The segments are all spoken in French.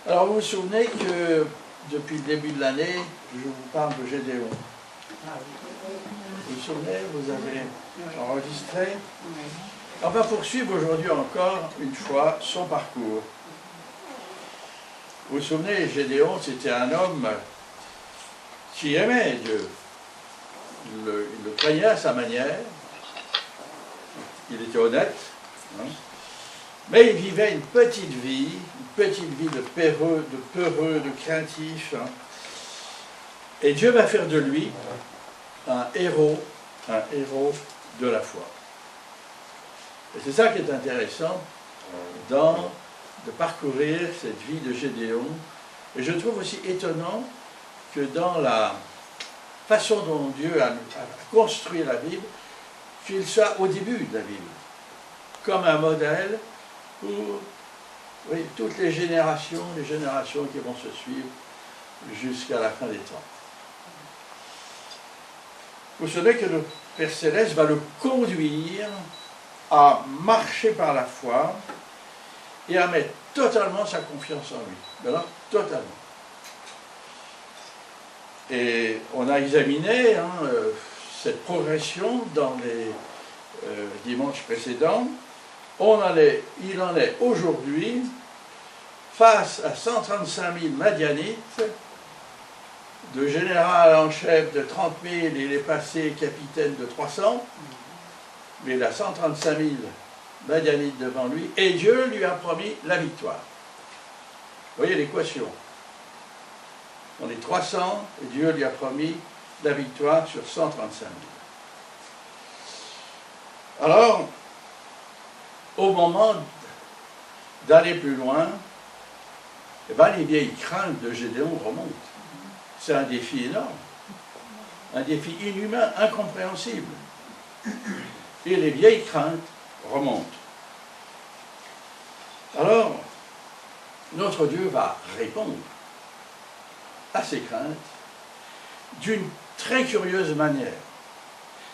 Alors vous vous souvenez que depuis le début de l'année, je vous parle de Gédéon. Vous vous souvenez, vous avez enregistré. On va poursuivre aujourd'hui encore une fois son parcours. Vous vous souvenez, Gédéon, c'était un homme qui aimait Dieu. Il le craignait à sa manière. Il était honnête. Hein. Mais il vivait une petite vie de peureux, de craintif. Hein. Et Dieu va faire de lui un héros de la foi. Et c'est ça qui est intéressant de parcourir cette vie de Gédéon. Et je trouve aussi étonnant que dans la façon dont Dieu a construit la Bible, qu'il soit au début de la Bible, comme un modèle pour toutes les générations qui vont se suivre jusqu'à la fin des temps. Vous savez que le Père Céleste va le conduire à marcher par la foi et à mettre totalement sa confiance en lui. Alors, totalement. Et on a examiné cette progression dans les dimanches précédents. Il en est aujourd'hui face à 135 000 Madianites, de général en chef de 30 000, il est passé capitaine de 300, mais il a 135 000 Madianites devant lui, et Dieu lui a promis la victoire. Vous voyez l'équation. On est 300, et Dieu lui a promis la victoire sur 135 000. Alors, au moment d'aller plus loin, les vieilles craintes de Gédéon remontent. C'est un défi énorme, un défi inhumain, incompréhensible. Et les vieilles craintes remontent. Alors, notre Dieu va répondre à ces craintes d'une très curieuse manière.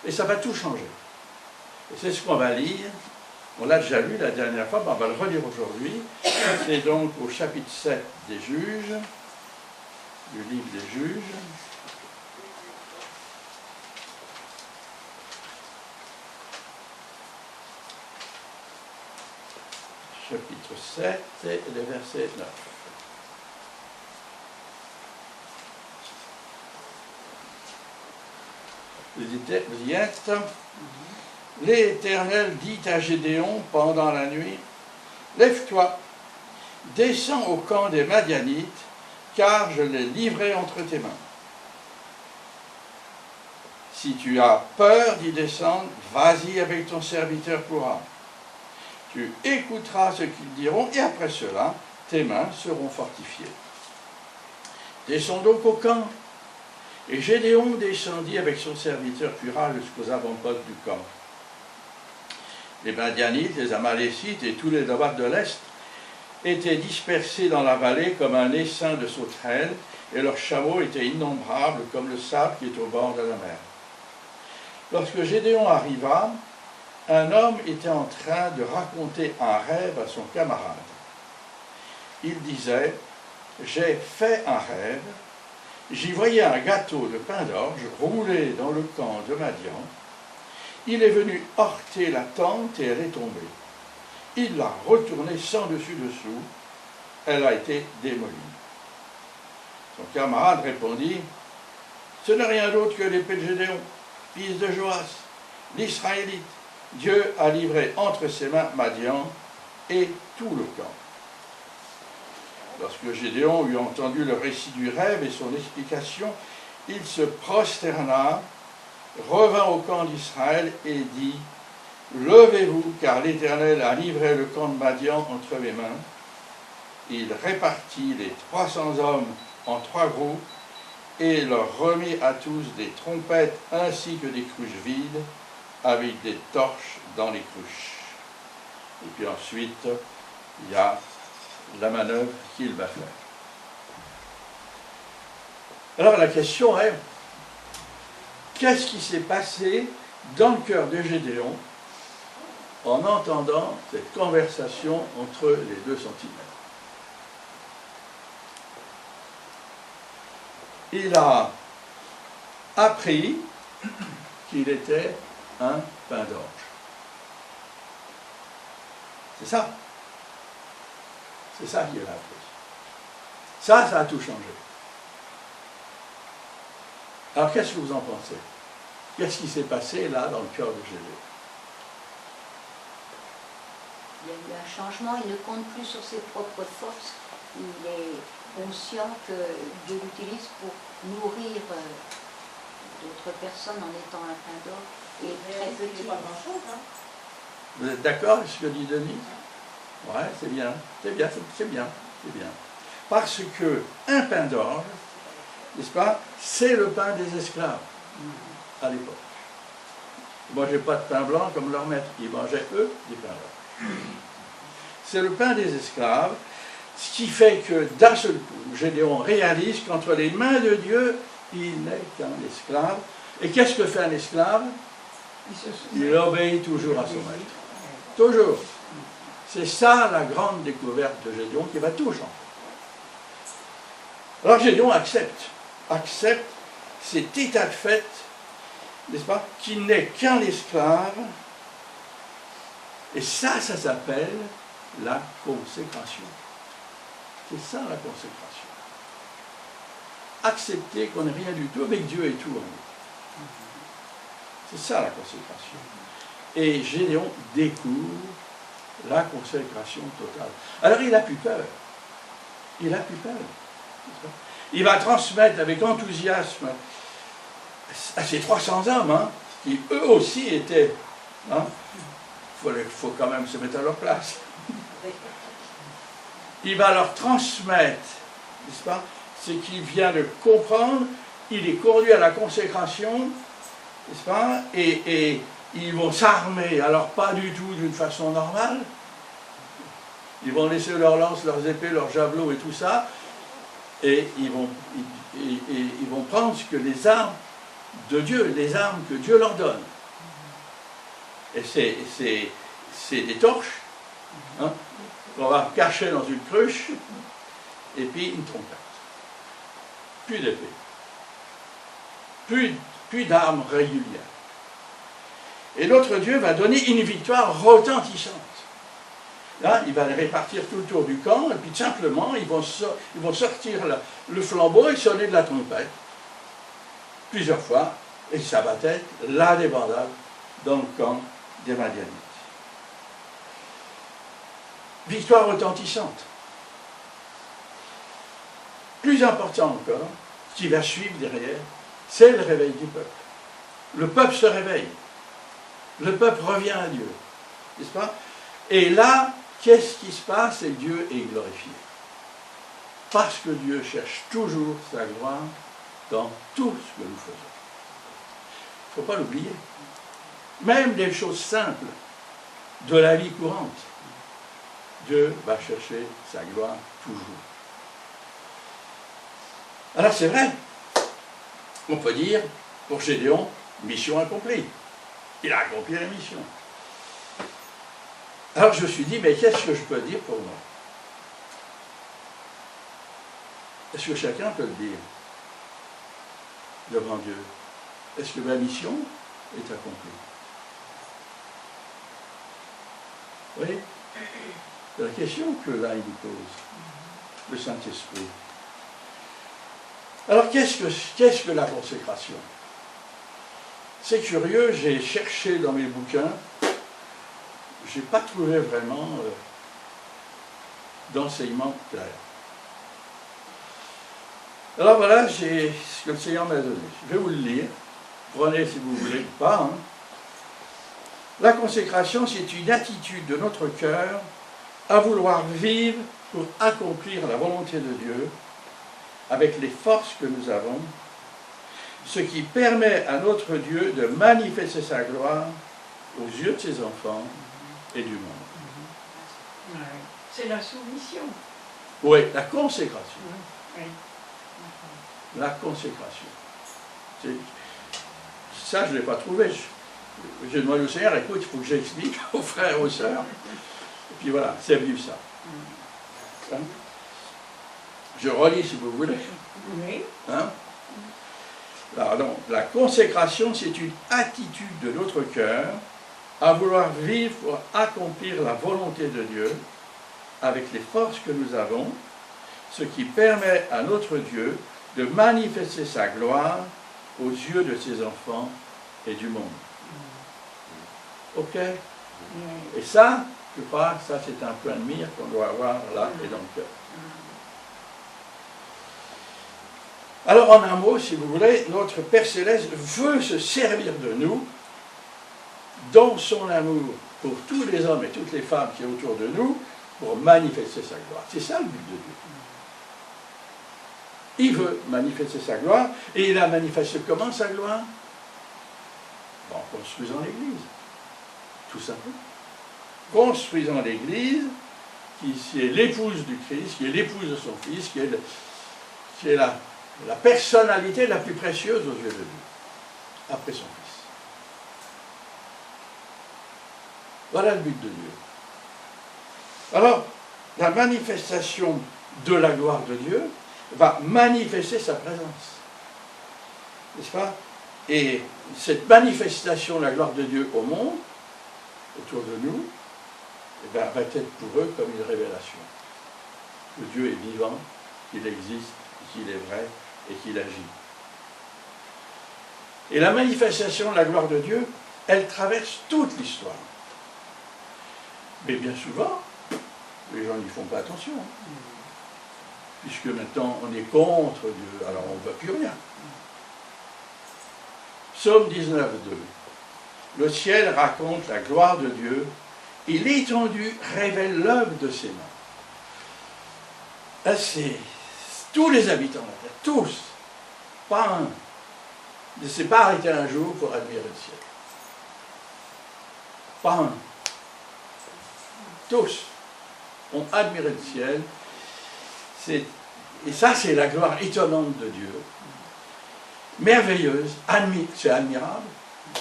Et ça va tout changer. Et c'est ce qu'on va lire. On l'a déjà lu la dernière fois, mais on va le relire aujourd'hui. C'est donc au chapitre 7 des Juges, du livre des Juges. Chapitre 7, et le verset 9. Vous y êtes. L'Éternel dit à Gédéon pendant la nuit, « Lève-toi, descends au camp des Madianites, car je les livrerai entre tes mains. Si tu as peur d'y descendre, vas-y avec ton serviteur pourra. Tu écouteras ce qu'ils diront, et après cela, tes mains seront fortifiées. Descends donc au camp. » Et Gédéon descendit avec son serviteur Pura jusqu'aux avant-postes du camp. Les Madianites, les Amalécites et tous les Nabats de l'Est étaient dispersés dans la vallée comme un essaim de sauterelles, et leurs chameaux étaient innombrables comme le sable qui est au bord de la mer. Lorsque Gédéon arriva, un homme était en train de raconter un rêve à son camarade. Il disait, « J'ai fait un rêve, j'y voyais un gâteau de pain d'orge roulé dans le camp de Madian. Il est venu heurter la tente et elle est tombée. Il l'a retournée sans dessus-dessous. Elle a été démolie. » Son camarade répondit, « Ce n'est rien d'autre que l'épée de Gédéon, fils de Joas, l'Israélite. Dieu a livré entre ses mains Madian et tout le camp. » Lorsque Gédéon eut entendu le récit du rêve et son explication, il se prosterna, revint au camp d'Israël et dit, « Levez-vous, car l'Éternel a livré le camp de Madian entre mes mains. » Il répartit les 300 hommes en 3 groupes et leur remit à tous des trompettes ainsi que des cruches vides, avec des torches dans les cruches. Et puis ensuite, il y a la manœuvre qu'il va faire. Alors la question est, qu'est-ce qui s'est passé dans le cœur de Gédéon en entendant cette conversation entre les deux sentinelles? il a appris qu'il était un pain d'orge. C'est ça. C'est ça qu'il a appris. Ça a tout changé. Alors qu'est-ce que vous en pensez? Qu'est-ce qui s'est passé là dans le cœur de Gédéon? Il y a eu un changement, il ne compte plus sur ses propres forces, il est conscient que Dieu l'utilise pour nourrir d'autres personnes en étant un pain d'orge et très petit. Pas grand-chose, hein. Vous êtes d'accord avec ce que dit Denis? Ouais, c'est bien, c'est bien, c'est bien, c'est bien. Parce que un pain d'orge, n'est-ce pas, c'est le pain des esclaves à l'époque. Ils ne mangeaient pas de pain blanc comme leur maître, ils mangeaient eux des pains d'orge. C'est le pain des esclaves, ce qui fait que d'un seul coup, Gédéon réalise qu'entre les mains de Dieu, il n'est qu'un esclave. Et qu'est-ce que fait un esclave? Il obéit toujours à son maître. Toujours. C'est ça la grande découverte de Gédéon qui va tout changer. Alors Gédéon accepte cet état de fait, n'est-ce pas, qu'il n'est qu'un esclave. Et ça s'appelle la consécration. C'est ça la consécration. Accepter qu'on n'est rien du tout, mais que Dieu est tout en nous. C'est ça la consécration. Et Gédéon découvre la consécration totale. Alors il n'a plus peur. Il n'a plus peur. Il va transmettre avec enthousiasme à ces 300 hommes, hein, qui eux aussi étaient... Hein, faut quand même se mettre à leur place. Il va leur transmettre, n'est-ce pas, ce qu'il vient de comprendre. Il est conduit à la consécration, n'est-ce pas, et ils vont s'armer, alors pas du tout d'une façon normale. Ils vont laisser leurs lances, leurs épées, leurs javelots et tout ça, et ils vont prendre ce que les armes de Dieu, les armes que Dieu leur donne. Et c'est des torches, hein, qu'on va cacher dans une cruche, et puis une trompette. Plus d'épée. Plus d'armes régulières. Et notre Dieu va donner une victoire retentissante. Là, il va les répartir tout autour du camp, et puis simplement, ils vont sortir le flambeau et sonner de la trompette. Plusieurs fois, et ça va être la débandade dans le camp des Madianites. Victoire retentissante. Plus important encore, ce qui va suivre derrière, c'est le réveil du peuple. Le peuple se réveille. Le peuple revient à Dieu. N'est-ce pas? Et là, qu'est-ce qui se passe? Et Dieu est glorifié. Parce que Dieu cherche toujours sa gloire dans tout ce que nous faisons. Il ne faut pas l'oublier. Même des choses simples de la vie courante, Dieu va chercher sa gloire toujours. Alors c'est vrai, on peut dire, pour Gédéon, mission accomplie. Il a accompli la mission. Alors je me suis dit, mais qu'est-ce que je peux dire pour moi? Est-ce que chacun peut le dire devant Dieu? Est-ce que ma mission est accomplie? Vous voyez? C'est la question que là il nous pose, le Saint-Esprit. Alors qu'est-ce que la consécration? C'est curieux, j'ai cherché dans mes bouquins, je n'ai pas trouvé vraiment d'enseignement clair. Alors voilà, j'ai ce que le Seigneur m'a donné. Je vais vous le lire. Prenez si vous voulez ou pas. Hein. La consécration, c'est une attitude de notre cœur à vouloir vivre pour accomplir la volonté de Dieu avec les forces que nous avons, ce qui permet à notre Dieu de manifester sa gloire aux yeux de ses enfants et du monde. C'est la soumission. Oui, la consécration. Oui. La consécration. Ça, je ne l'ai pas trouvé. J'ai demandé au Seigneur, écoute, il faut que j'explique aux frères et aux sœurs. Et puis voilà, c'est venu ça. Hein? Je relis si vous voulez. Oui. Hein? Alors, donc, la consécration, c'est une attitude de notre cœur à vouloir vivre pour accomplir la volonté de Dieu avec les forces que nous avons, ce qui permet à notre Dieu de manifester sa gloire aux yeux de ses enfants et du monde. Ok? Et ça, je crois, ça c'est un point de mire qu'on doit avoir là et dans le cœur. Alors en un mot, si vous voulez, notre Père Céleste veut se servir de nous dans son amour pour tous les hommes et toutes les femmes qui sont autour de nous pour manifester sa gloire. C'est ça le but de Dieu. Il veut manifester sa gloire et il a manifesté comment sa gloire? En construisant l'Église. Tout simplement. Construisant l'Église, qui est l'épouse du Christ, qui est l'épouse de son Fils, qui est la personnalité la plus précieuse aux yeux de Dieu, après son Fils. Voilà le but de Dieu. Alors, la manifestation de la gloire de Dieu va manifester sa présence. N'est-ce pas? Et cette manifestation de la gloire de Dieu au monde, autour de nous, eh bien, va être pour eux comme une révélation. Que Dieu est vivant, qu'il existe, qu'il est vrai et qu'il agit. Et la manifestation de la gloire de Dieu, elle traverse toute l'histoire. Mais bien souvent, les gens n'y font pas attention. Puisque maintenant on est contre Dieu, alors on ne voit plus rien. Psaume 19, 2. Le ciel raconte la gloire de Dieu et l'étendue révèle l'œuvre de ses mains. Là, c'est tous les habitants de la terre, tous, pas un, ne s'est pas arrêté un jour pour admirer le ciel. Pas un. Tous ont admiré le ciel. Et ça, c'est la gloire étonnante de Dieu. Merveilleuse, c'est admirable.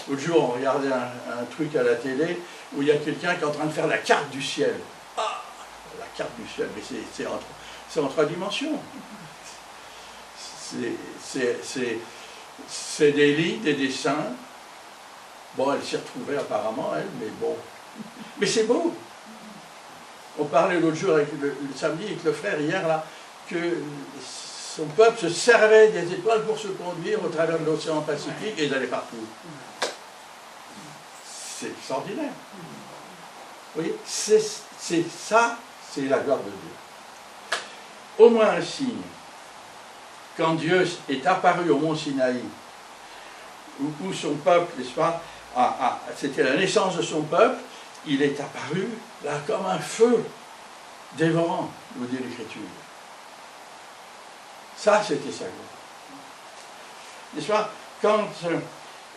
L'autre jour, on regardait un truc à la télé où il y a quelqu'un qui est en train de faire la carte du ciel. Ah, la carte du ciel, mais c'est en 3 dimensions. C'est des lignes, des dessins. Bon, elle s'y retrouvait apparemment, elle, mais bon. Mais c'est beau. On parlait l'autre jour, le samedi, avec le frère, hier, là, que son peuple se servait des étoiles pour se conduire au travers de l'océan Pacifique et ils allaient partout. C'est extraordinaire. Vous voyez, c'est ça, c'est la gloire de Dieu. Au moins un signe. Quand Dieu est apparu au mont Sinaï, où son peuple, n'est-ce pas, c'était la naissance de son peuple, il est apparu là comme un feu dévorant, nous dit l'Écriture. Ça, c'était sa gloire. N'est-ce pas? Quand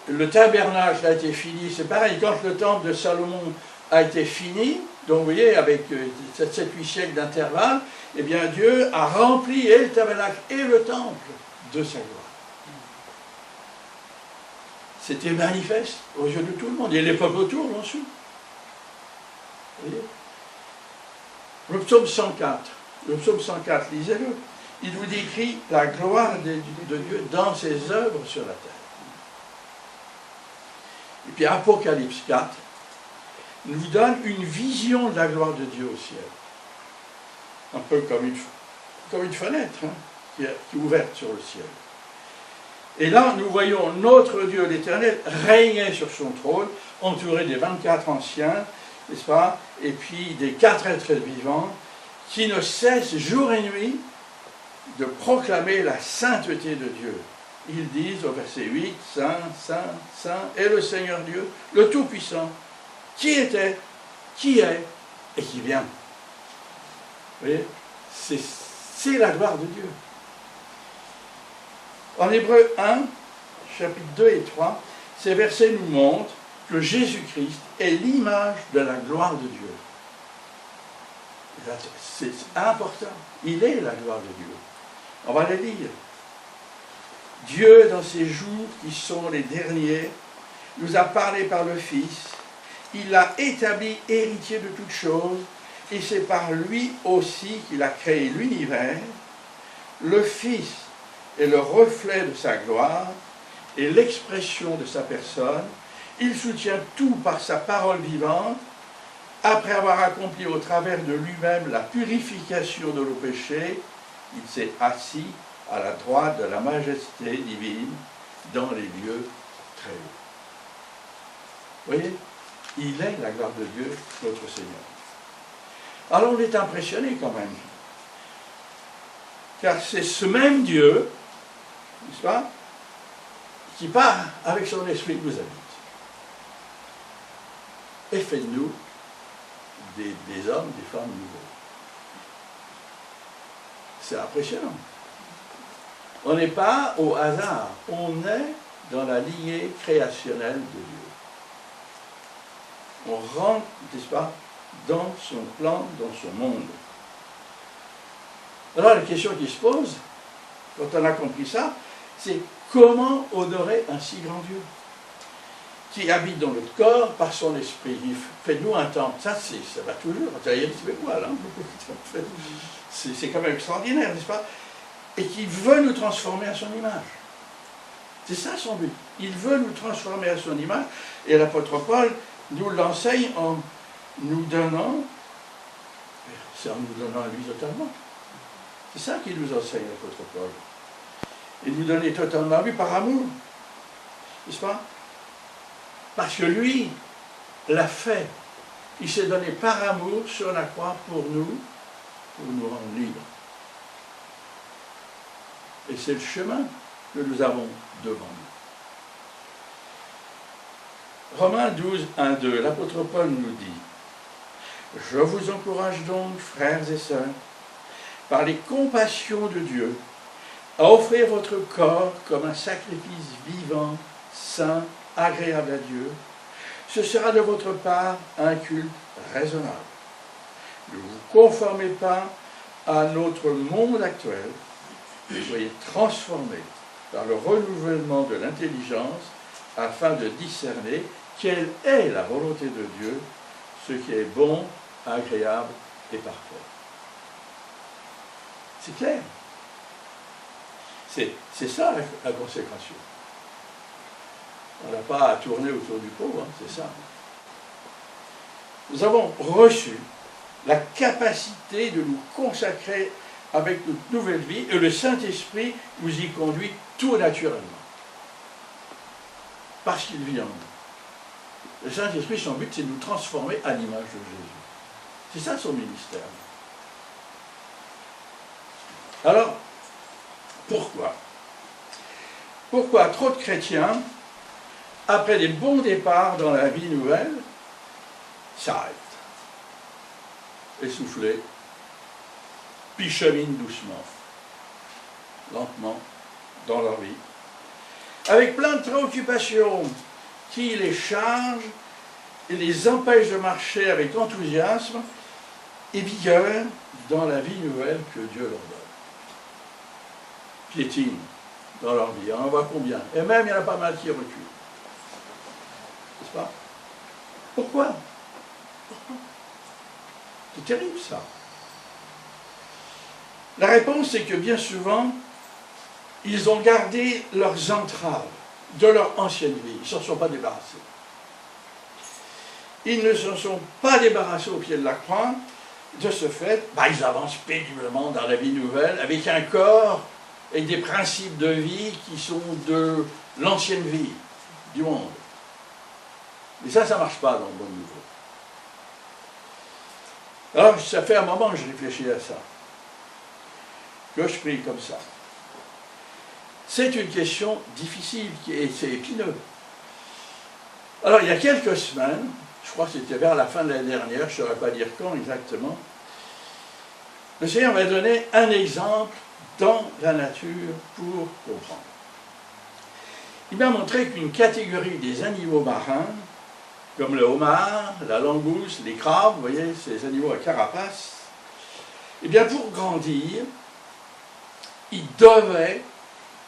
le tabernacle a été fini, c'est pareil, quand le temple de Salomon a été fini, donc vous voyez, avec 7-8 siècles d'intervalle, eh bien Dieu a rempli et le tabernacle et le temple de sa gloire. C'était manifeste aux yeux de tout le monde, et les peuples autour l'ont su. Vous voyez? Le psaume 104, lisez-le. Il vous décrit la gloire de Dieu dans ses œuvres sur la terre. Et puis Apocalypse 4 nous donne une vision de la gloire de Dieu au ciel. Un peu comme une fenêtre qui est ouverte sur le ciel. Et là, nous voyons notre Dieu, l'Éternel, régner sur son trône, entouré des 24 anciens, n'est-ce pas, et puis des 4 êtres vivants, qui ne cessent jour et nuit de proclamer la sainteté de Dieu. Ils disent au verset 8, Saint, Saint, Saint est le Seigneur Dieu, le Tout-Puissant, qui était, qui est et qui vient. Vous voyez, c'est la gloire de Dieu. En Hébreux 1, chapitres 2 et 3, ces versets nous montrent que Jésus-Christ est l'image de la gloire de Dieu. C'est important. Il est la gloire de Dieu. On va les lire. Dieu, dans ces jours qui sont les derniers, nous a parlé par le Fils. Il l'a établi héritier de toutes choses, et c'est par lui aussi qu'il a créé l'univers. Le Fils est le reflet de sa gloire et l'expression de sa personne. Il soutient tout par sa parole vivante. Après avoir accompli au travers de lui-même la purification de nos péchés, il s'est assis à la droite de la majesté divine dans les lieux très hauts. Vous voyez, il est la gloire de Dieu, notre Seigneur. Alors on est impressionné quand même. Car c'est ce même Dieu, n'est-ce pas, qui part avec son esprit nous habite. Et fait de nous des hommes, des femmes nouveaux. C'est impressionnant. On n'est pas au hasard, on est dans la lignée créationnelle de Dieu. On rentre, n'est-ce pas, dans son plan, dans son monde. Alors la question qui se pose, quand on a compris ça, c'est comment honorer un si grand Dieu qui habite dans notre corps par son esprit. Faites-nous un temple. Ça va toujours. Ça y est, c'est quoi, là? C'est quand même extraordinaire, n'est-ce pas? Et qui veut nous transformer à son image. C'est ça son but. Il veut nous transformer à son image. Et l'apôtre Paul nous l'enseigne en nous donnant, c'est en nous donnant à lui totalement. C'est ça qu'il nous enseigne, l'apôtre Paul. Et nous donner totalement à lui par amour. N'est-ce pas? Parce que lui l'a fait. Il s'est donné par amour sur la croix pour nous rendre libres. Et c'est le chemin que nous avons devant nous. Romains 12, 1, 2, l'apôtre Paul nous dit: je vous encourage donc, frères et sœurs, par les compassions de Dieu, à offrir votre corps comme un sacrifice vivant, saint, agréable à Dieu. Ce sera de votre part un culte raisonnable. Ne vous conformez pas à notre monde actuel, soyez transformés par le renouvellement de l'intelligence afin de discerner quelle est la volonté de Dieu, ce qui est bon, agréable et parfait. C'est clair. C'est ça la consécration. On n'a pas à tourner autour du pot, hein, c'est ça. Nous avons reçu la capacité de nous consacrer avec notre nouvelle vie, et le Saint-Esprit nous y conduit tout naturellement. Parce qu'il vit en nous. Le Saint-Esprit, son but, c'est de nous transformer à l'image de Jésus. C'est ça son ministère. Alors, pourquoi? Pourquoi trop de chrétiens, après des bons départs dans la vie nouvelle, s'arrêtent, essoufflés, puis cheminent doucement, lentement, dans leur vie, avec plein de préoccupations qui les chargent et les empêchent de marcher avec enthousiasme et vigueur dans la vie nouvelle que Dieu leur donne. Piétinent dans leur vie, on en voit combien. Et même, il y en a pas mal qui reculent. N'est-ce pas? Pourquoi? C'est terrible, ça. La réponse, c'est que bien souvent, ils ont gardé leurs entraves de leur ancienne vie. Ils ne s'en sont pas débarrassés. Ils ne se sont pas débarrassés au pied de la croix. De ce fait, ils avancent paisiblement dans la vie nouvelle avec un corps et des principes de vie qui sont de l'ancienne vie, du monde. Mais ça ne marche pas dans le bon niveau. Alors, ça fait un moment que je réfléchis à ça, que je prie comme ça. C'est une question difficile et c'est épineux. Alors, il y a quelques semaines, je crois que c'était vers la fin de l'année dernière, je ne saurais pas dire quand exactement, le Seigneur m'a donné un exemple dans la nature pour comprendre. Il m'a montré qu'une catégorie des animaux marins, comme le homard, la langouste, les crabes, vous voyez, ces animaux à carapace, eh bien pour grandir, ils devaient,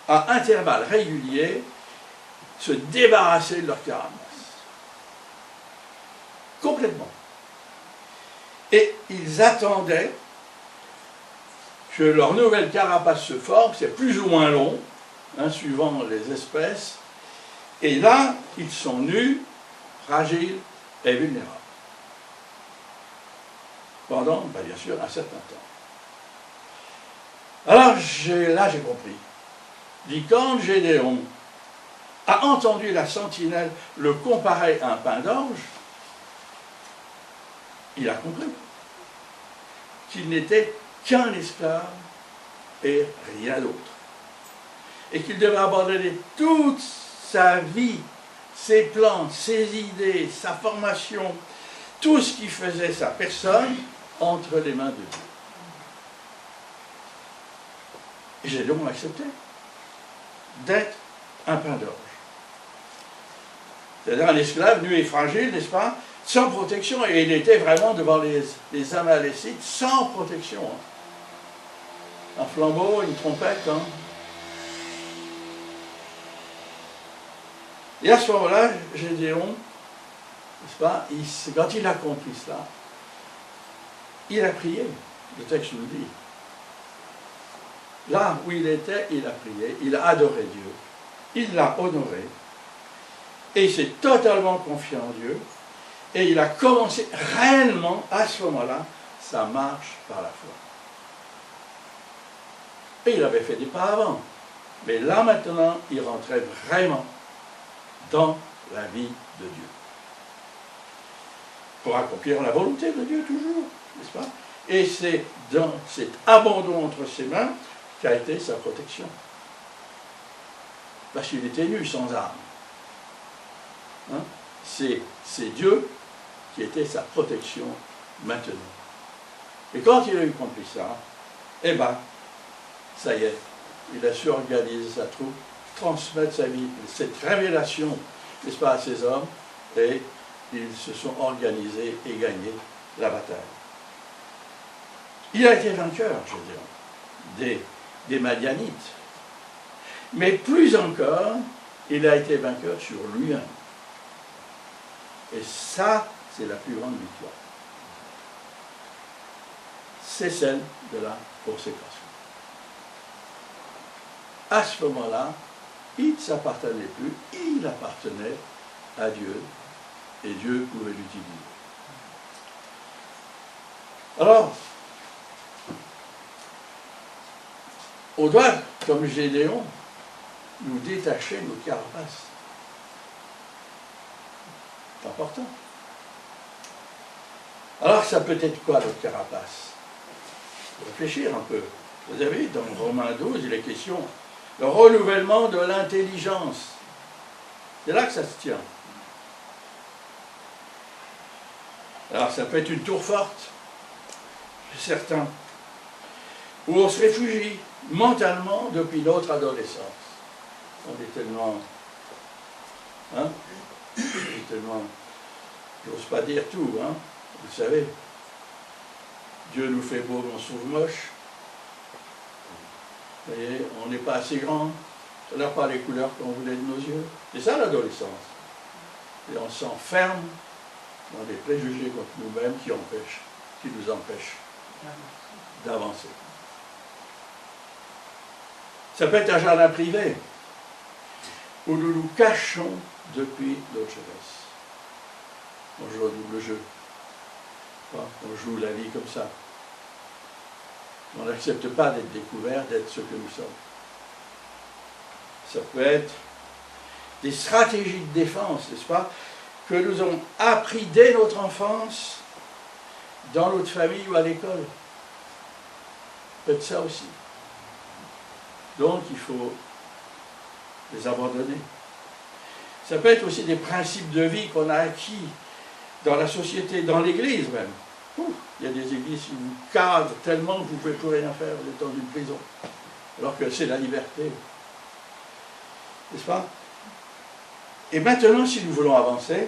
à intervalles réguliers, se débarrasser de leur carapace. Complètement. Et ils attendaient que leur nouvelle carapace se forme, c'est plus ou moins long, hein, suivant les espèces, et là, ils sont nus, fragiles et vulnérables. Pendant, bien sûr, un certain temps. Alors, là, j'ai compris. Dit, quand Gédéon a entendu la sentinelle le comparer à un pain d'orge, il a compris qu'il n'était qu'un esclave et rien d'autre. Et qu'il devait abandonner toute sa vie, ses plans, ses idées, sa formation, tout ce qui faisait sa personne entre les mains de Dieu. Et j'ai donc accepté d'être un pain d'orge. C'est-à-dire un esclave nu et fragile, n'est-ce pas, sans protection. Et il était vraiment devant les Amalécites sans protection. Hein. Un flambeau, une trompette. Hein. Et à ce moment-là, Gédéon, n'est-ce pas, quand il a compris cela, il a prié. Le texte nous dit. Là où il était, il a prié, il a adoré Dieu, il l'a honoré, et il s'est totalement confié en Dieu, et il a commencé réellement, à ce moment-là, sa marche par la foi. Et il avait fait des pas avant, mais là maintenant, il rentrait vraiment dans la vie de Dieu. Pour accomplir la volonté de Dieu toujours, n'est-ce pas? Et c'est dans cet abandon entre ses mains qu'a été sa protection. Parce qu'il était nu, sans armes. Hein? C'est Dieu qui était sa protection maintenant. Et quand il a eu compris ça, eh bien, ça y est, il a su organiser sa troupe, transmettre sa vie, cette révélation, n'est-ce pas, à ces hommes, et ils se sont organisés et gagné la bataille. Il a été vainqueur, je veux dire, des Madianites. Mais plus encore, il a été vainqueur sur lui-même. Et ça, c'est la plus grande victoire. C'est celle de la consécration. À ce moment-là, il ne s'appartenait plus, il appartenait à Dieu, et Dieu pouvait l'utiliser. Alors, on doit, comme Gédéon, nous détacher nos carapaces. C'est important. Alors, ça peut être quoi notre carapace? Réfléchir un peu. Vous avez, dans Romains 12, il est question le renouvellement de l'intelligence. C'est là que ça se tient. Alors, ça peut être une tour forte, c'est certain, où on se réfugie mentalement depuis notre adolescence. On est tellement... Hein? On est tellement... J'ose pas dire tout, hein? Vous savez. Dieu nous fait beau, mais on se trouve moche. Vous voyez, on n'est pas assez grand. Ça n'a pas les couleurs qu'on voulait de nos yeux. C'est ça l'adolescence. Et on s'enferme dans des préjugés contre nous-mêmes qui nous empêchent d'avancer. Ça peut être un jardin privé où nous nous cachons depuis notre jeunesse. On joue au double jeu. On joue la vie comme ça. On n'accepte pas d'être découvert, d'être ce que nous sommes. Ça peut être des stratégies de défense, n'est-ce pas, que nous avons appris dès notre enfance, dans notre famille ou à l'école. Peut-être ça aussi. Donc, il faut les abandonner. Ça peut être aussi des principes de vie qu'on a acquis dans la société, dans l'Église même. Il y a des églises qui vous cadrent tellement que vous ne pouvez plus rien faire, vous êtes dans une prison. Alors que c'est la liberté. N'est-ce pas? Et maintenant, si nous voulons avancer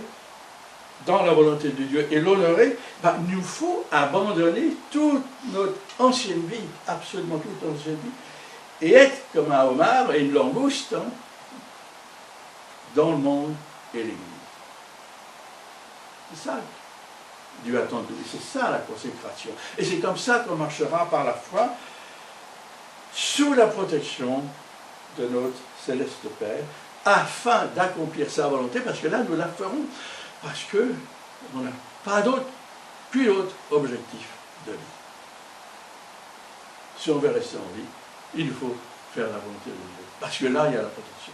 dans la volonté de Dieu et l'honorer, il nous faut abandonner toute notre ancienne vie, absolument toute notre ancienne vie, et être comme un homard et une langouste, hein, dans le monde et l'Église. C'est ça. Dieu attend de nous. C'est ça la consécration. Et c'est comme ça qu'on marchera par la foi sous la protection de notre céleste Père, afin d'accomplir sa volonté, parce que là, nous la ferons, parce qu'on n'a pas d'autre, plus d'autre objectif de vie. Si on veut rester en vie, il faut faire la volonté de Dieu, parce que là, il y a la protection.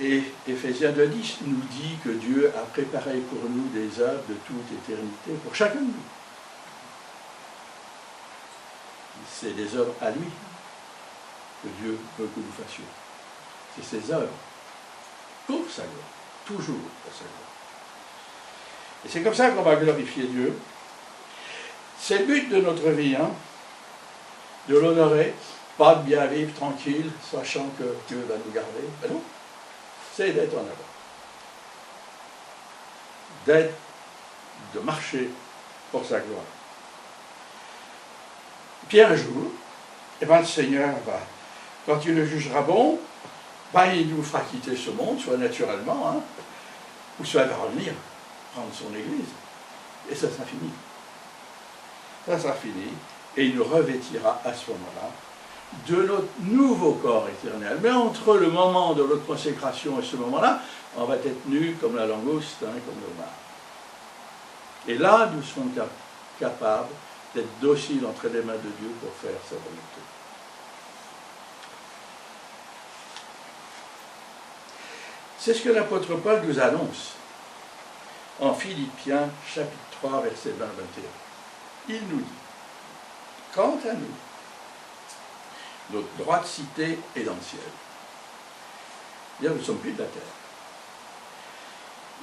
Et Éphésiens 2:10 nous dit que Dieu a préparé pour nous des œuvres de toute éternité, pour chacun de nous. C'est des œuvres à lui que Dieu veut que nous fassions. C'est ses œuvres pour sa gloire, toujours pour sa gloire. Et c'est comme ça qu'on va glorifier Dieu. C'est le but de notre vie, hein, de l'honorer, pas de bien vivre tranquille, sachant que Dieu va nous garder. Ben non, c'est d'être en avant, de marcher pour sa gloire. Puis un jour, eh ben, le Seigneur va, quand il le jugera bon, ben, il nous fera quitter ce monde, soit naturellement, hein, ou soit il va revenir prendre son Église. Et ça sera fini. Ça sera fini. Et il nous revêtira à ce moment-là de notre nouveau corps éternel. Mais entre le moment de notre consécration et ce moment-là, on va être nus comme la langouste, hein, comme le mar. Et là, nous serons capables d'être dociles entre les mains de Dieu pour faire sa volonté. C'est ce que l'apôtre Paul nous annonce en Philippiens chapitre 3, verset 20-21. Il nous dit, quant à nous, notre droite cité est dans le ciel. Bien, nous ne sommes plus de la terre.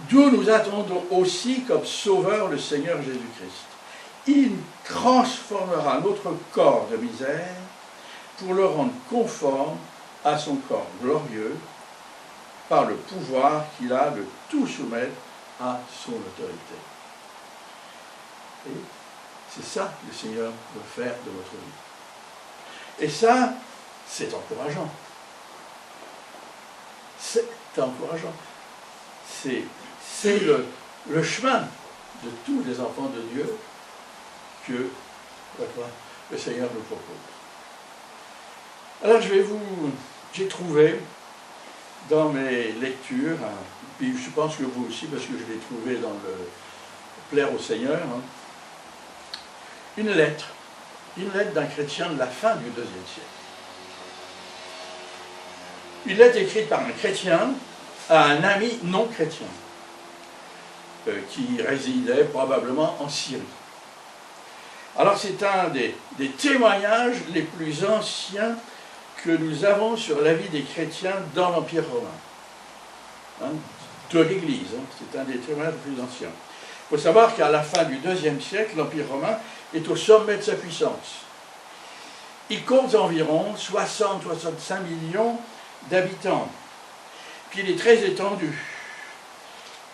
D'où nous attendons aussi comme sauveur le Seigneur Jésus-Christ. Il transformera notre corps de misère pour le rendre conforme à son corps glorieux par le pouvoir qu'il a de tout soumettre à son autorité. Et c'est ça que le Seigneur veut faire de notre vie. Et ça, c'est encourageant. C'est encourageant. C'est le chemin de tous les enfants de Dieu que le Seigneur nous propose. Alors j'ai trouvé dans mes lectures, hein, puis je pense que vous aussi, parce que je l'ai trouvé dans le Plaire au Seigneur, hein, une lettre d'un chrétien de la fin du IIe siècle. Une lettre écrite par un chrétien à un ami non chrétien, qui résidait probablement en Syrie. Alors c'est un des témoignages les plus anciens que nous avons sur la vie des chrétiens dans l'Empire romain, hein, de l'Église. Hein, c'est un des témoignages les plus anciens. Il faut savoir qu'à la fin du IIe siècle, l'Empire romain est au sommet de sa puissance. Il compte environ 60-65 millions d'habitants. Puis il est très étendu.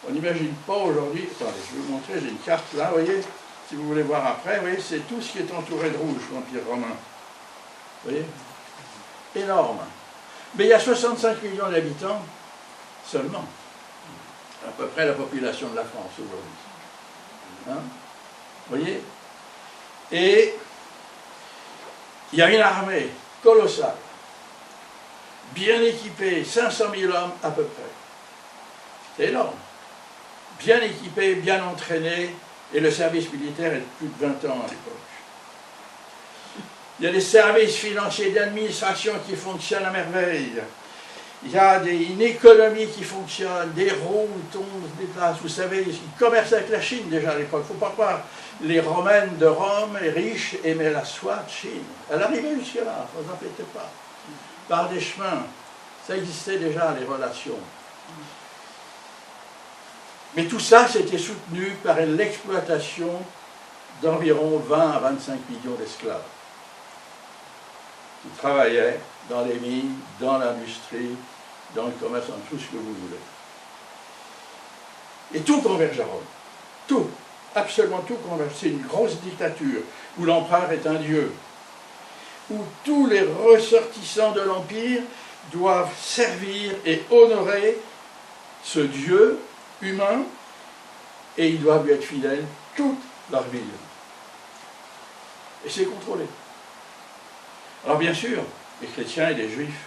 On n'imagine pas aujourd'hui... Attendez, je vais vous montrer, j'ai une carte là, vous voyez, si vous voulez voir après, vous voyez, c'est tout ce qui est entouré de rouge, l'Empire romain. Vous voyez? Énorme. Mais il y a 65 millions d'habitants seulement. À peu près la population de la France aujourd'hui. Hein? Vous voyez? Et il y a une armée colossale, bien équipée, 500 000 hommes à peu près. C'est énorme. Bien équipée, bien entraînée, et le service militaire est de plus de 20 ans à l'époque. Il y a des services financiers d'administration qui fonctionnent à merveille. Il y a une économie qui fonctionne, des routes, on se déplace. Vous savez, ils commercent avec la Chine déjà à l'époque. Il ne faut pas croire. Les Romaines de Rome, les riches, aimaient la soie de Chine. Elle arrivait jusque-là, ne vous en faites pas. Par des chemins, ça existait déjà, les relations. Mais tout ça, c'était soutenu par l'exploitation d'environ 20 à 25 millions d'esclaves qui travaillaient dans les mines, dans l'industrie, dans le commerce, dans tout ce que vous voulez. Et tout converge à Rome. Tout, absolument tout converge. C'est une grosse dictature où l'empereur est un dieu, où tous les ressortissants de l'Empire doivent servir et honorer ce Dieu humain, et ils doivent lui être fidèles toute leur vie. Et c'est contrôlé. Alors bien sûr, les chrétiens et les juifs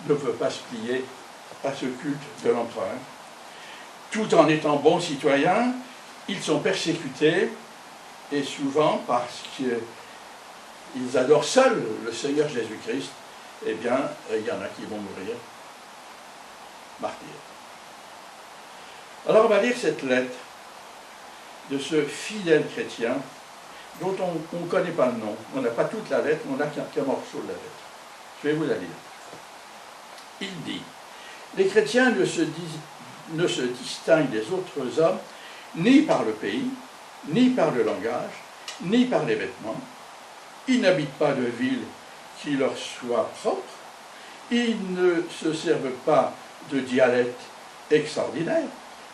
ne peuvent pas se plier à ce culte de l'empereur. Tout en étant bons citoyens, ils sont persécutés, et souvent parce qu'ils adorent seuls le Seigneur Jésus-Christ, eh bien, il y en a qui vont mourir martyrs. Alors on va lire cette lettre de ce fidèle chrétien dont on ne connaît pas le nom. On n'a pas toute la lettre, on n'a qu'un morceau de la lettre. Je vais vous la lire. Il dit, les chrétiens ne se distinguent des autres hommes ni par le pays, ni par le langage, ni par les vêtements. Ils n'habitent pas de ville qui leur soit propre. Ils ne se servent pas de dialecte extraordinaire.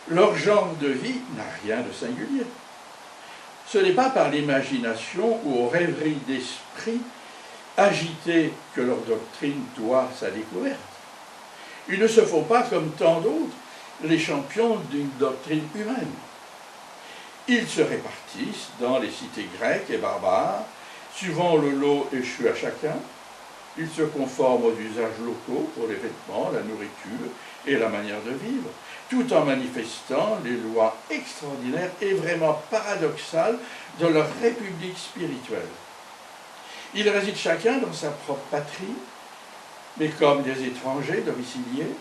Leur genre de vie n'a rien de singulier. Ce n'est pas par l'imagination ou aux rêveries d'esprit agitées que leur doctrine doit sa découverte. Ils ne se font pas, comme tant d'autres, les champions d'une doctrine humaine. Ils se répartissent dans les cités grecques et barbares, suivant le lot échu à chacun. Ils se conforment aux usages locaux pour les vêtements, la nourriture et la manière de vivre, tout en manifestant les lois extraordinaires et vraiment paradoxales de leur république spirituelle. Ils résident chacun dans sa propre patrie, mais comme des étrangers domiciliés,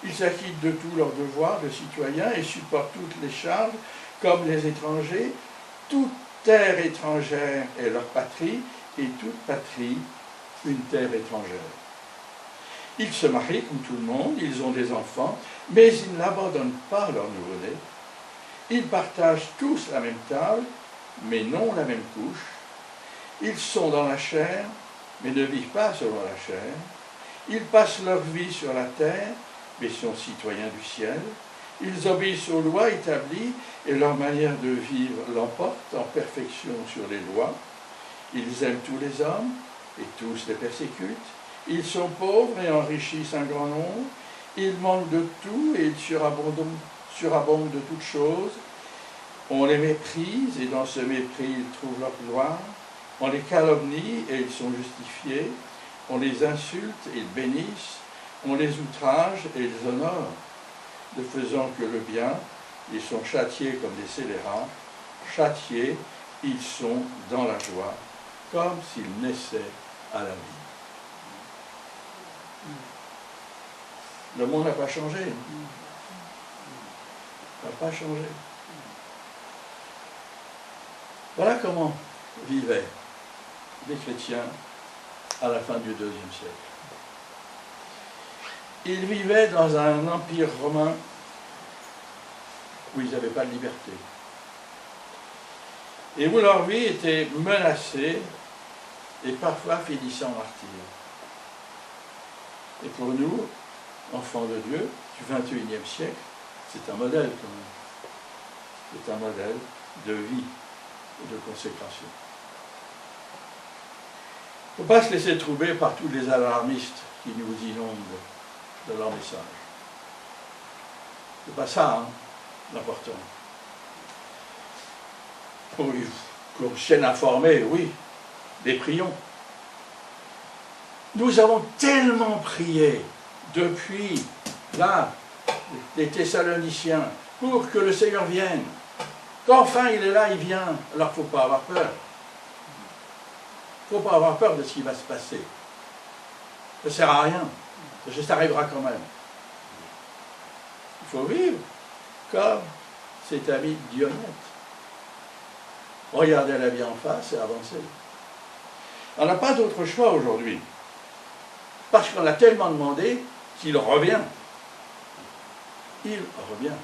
ils s'acquittent de tous leurs devoirs de citoyens et supportent toutes les charges comme les étrangers. Toute terre étrangère est leur patrie, et toute patrie une terre étrangère. Ils se marient comme tout le monde, ils ont des enfants, mais ils n'abandonnent pas leur nouveau-né. Ils partagent tous la même table, mais non la même couche. Ils sont dans la chair, mais ne vivent pas selon la chair. Ils passent leur vie sur la terre, mais sont citoyens du ciel. Ils obéissent aux lois établies et leur manière de vivre l'emporte en perfection sur les lois. Ils aiment tous les hommes et tous les persécutent. Ils sont pauvres et enrichissent un grand nombre. Ils manquent de tout et ils surabondent de toutes choses. On les méprise et dans ce mépris ils trouvent leur gloire. On les calomnie et ils sont justifiés. On les insulte et ils bénissent. On les outrage et ils honorent. Ne faisant que le bien, ils sont châtiés comme des scélérats. Châtiés, ils sont dans la joie, comme s'ils naissaient à la vie. Le monde n'a pas changé. N'a pas changé. Voilà comment vivaient les chrétiens à la fin du IIe siècle. Ils vivaient dans un empire romain où ils n'avaient pas de liberté. Et où leur vie était menacée et parfois finissant en martyr. Et pour nous, enfants de Dieu du XXIe siècle, c'est un modèle quand même. C'est un modèle de vie et de consécration. Il ne faut pas se laisser troubler par tous les alarmistes qui nous inondent de leur message. C'est pas ça, l'important. Qu'on tienne informé, oui, mais prions. Nous avons tellement prié depuis là, les Thessaloniciens, pour que le Seigneur vienne. Qu'enfin il est là, il vient. Alors il ne faut pas avoir peur. Il ne faut pas avoir peur de ce qui va se passer. Ça ne sert à rien. Ça arrivera quand même. Il faut vivre comme cet ami Dionette. Regardez la vie en face et avancer. On n'a pas d'autre choix aujourd'hui. Parce qu'on l'a tellement demandé qu'il revient. Il revient.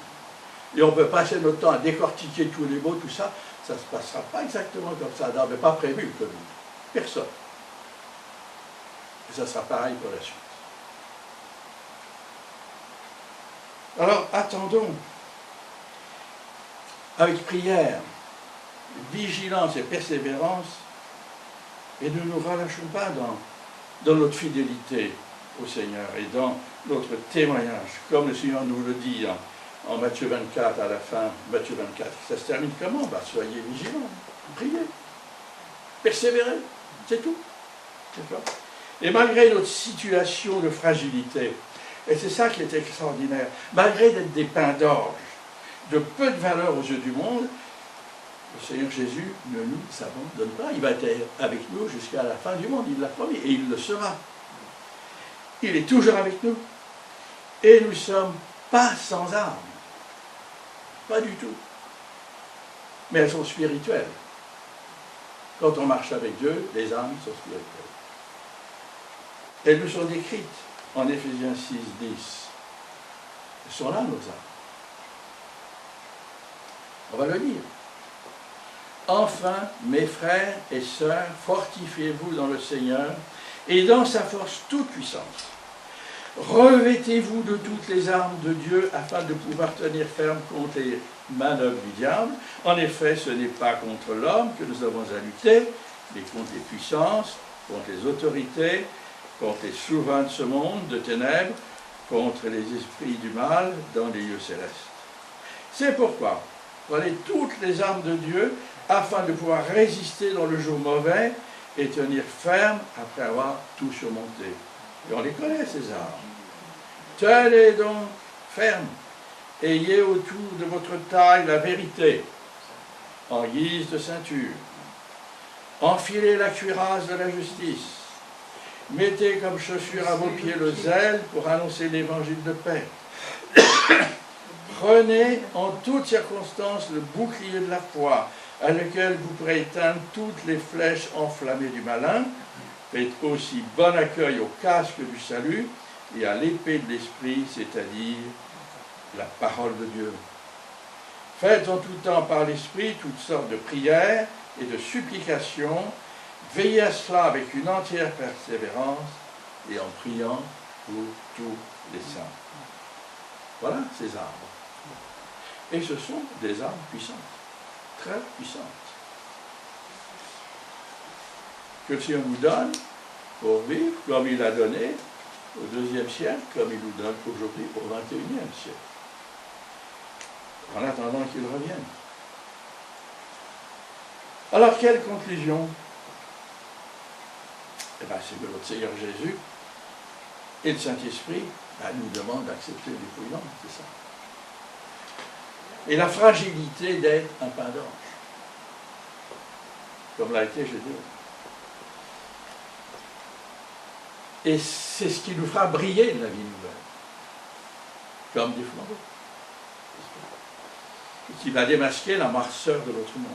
Et on peut passer notre temps à décortiquer tous les mots, tout ça. Ça ne se passera pas exactement comme ça. On n'avait pas prévu le Covid. Personne. Et ça sera pareil pour la suite. Alors, attendons, avec prière, vigilance et persévérance, et ne nous relâchons pas dans notre fidélité au Seigneur et dans notre témoignage, comme le Seigneur nous le dit en Matthieu 24, à la fin, Matthieu 24. Ça se termine comment? Soyez vigilants, priez. persévérer, c'est tout. Et malgré notre situation de fragilité, et c'est ça qui est extraordinaire, malgré d'être des pains d'orge, de peu de valeur aux yeux du monde, le Seigneur Jésus ne nous abandonne pas. Il va être avec nous jusqu'à la fin du monde, il l'a promis, et il le sera. Il est toujours avec nous. Et nous ne sommes pas sans armes. Pas du tout. Mais elles sont spirituelles. Quand on marche avec Dieu, les armes sont spirituelles. Elles nous sont décrites en Éphésiens 6, 10. Elles sont là, nos armes. On va le lire. Enfin, mes frères et sœurs, fortifiez-vous dans le Seigneur et dans sa force toute puissante. Revêtez-vous de toutes les armes de Dieu afin de pouvoir tenir ferme contre les manœuvres du diable. En effet, ce n'est pas contre l'homme que nous avons à lutter, mais contre les puissances, contre les autorités, contre les souverains de ce monde de ténèbres, contre les esprits du mal dans les lieux célestes. C'est pourquoi, prenez toutes les armes de Dieu afin de pouvoir résister dans le jour mauvais et tenir ferme après avoir tout surmonté. Et on les connaît, ces armes. Tenez donc ferme. Ayez autour de votre taille la vérité, en guise de ceinture. Enfilez la cuirasse de la justice. Mettez comme chaussure à vos pieds le zèle pour annoncer l'évangile de paix. Prenez en toutes circonstances le bouclier de la foi, à lequel vous pourrez éteindre toutes les flèches enflammées du malin. Faites aussi bon accueil au casque du salut et à l'épée de l'esprit, c'est-à-dire la parole de Dieu. Faites en tout temps par l'esprit toutes sortes de prières et de supplications. Veillez à cela avec une entière persévérance et en priant pour tous les saints. Voilà ces armes. Et ce sont des armes puissantes, très puissantes, que le Seigneur nous donne pour vivre comme il a donné au IIe siècle, comme il nous donne aujourd'hui au XXIe siècle, en attendant qu'il revienne. Alors, quelle conclusion? Eh bien, c'est que notre Seigneur Jésus et le Saint-Esprit nous demandent d'accepter les prudents, c'est ça. Et la fragilité d'être un pain d'orge, comme l'a été Jésus. Et c'est ce qui nous fera briller la vie nouvelle, comme des flambeaux, qui va démasquer la noirceur de notre monde.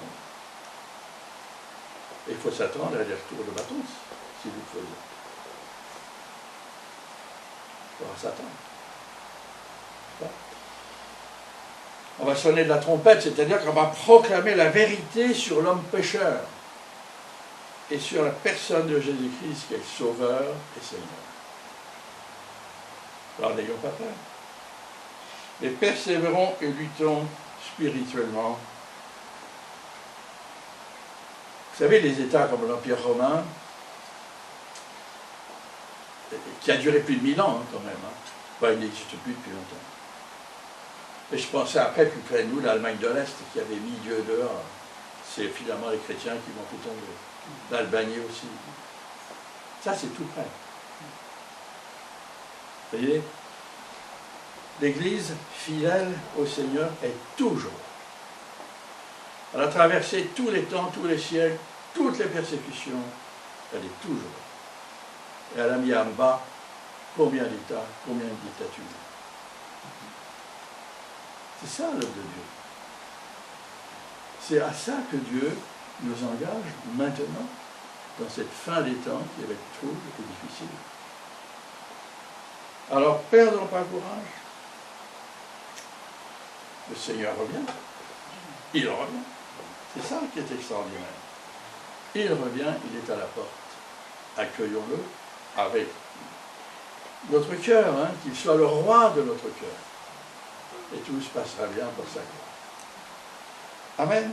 Et il faut s'attendre à des retours de bâtons, si vous le faisiez. Il faudra s'attendre. On va sonner de la trompette, c'est-à-dire qu'on va proclamer la vérité sur l'homme pécheur et sur la personne de Jésus-Christ qui est Sauveur et Seigneur. Alors n'ayons pas peur. Mais persévérons et luttons spirituellement. Vous savez, les États comme l'Empire romain, qui a duré plus de 1000 ans quand même, il n'existe plus depuis longtemps. Et je pensais après, plus près de nous, l'Allemagne de l'Est, qui avait mis Dieu dehors. C'est finalement les chrétiens qui vont tout tomber. L'Albanie aussi. Ça, c'est tout près. Vous voyez, l'Église fidèle au Seigneur est toujours. Elle a traversé tous les temps, tous les siècles, toutes les persécutions. Elle est toujours. Et elle a mis en bas combien d'États, combien de dictatures. C'est ça l'œuvre de Dieu. C'est à ça que Dieu nous engage maintenant, dans cette fin des temps qui va être trouble et difficile. Alors, perdons pas courage. Le Seigneur revient. Il revient. C'est ça qui est extraordinaire. Il revient, il est à la porte. Accueillons-le avec notre cœur, qu'il soit le roi de notre cœur. Et tout se passera bien pour sa gloire. Amen.